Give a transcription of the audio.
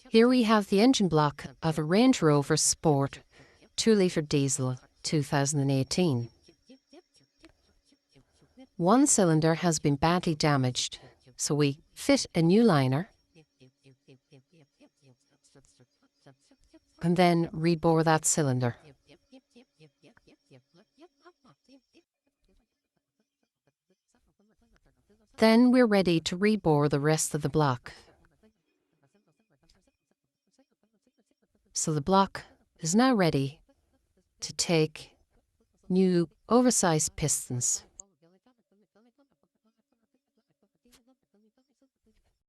Here we have the engine block of a Range Rover Sport 2-litre diesel 2018. One cylinder has been badly damaged, so we fit a new liner and then rebore that cylinder. Then we're ready to rebore the rest of the block. So the block is now ready to take new oversized pistons.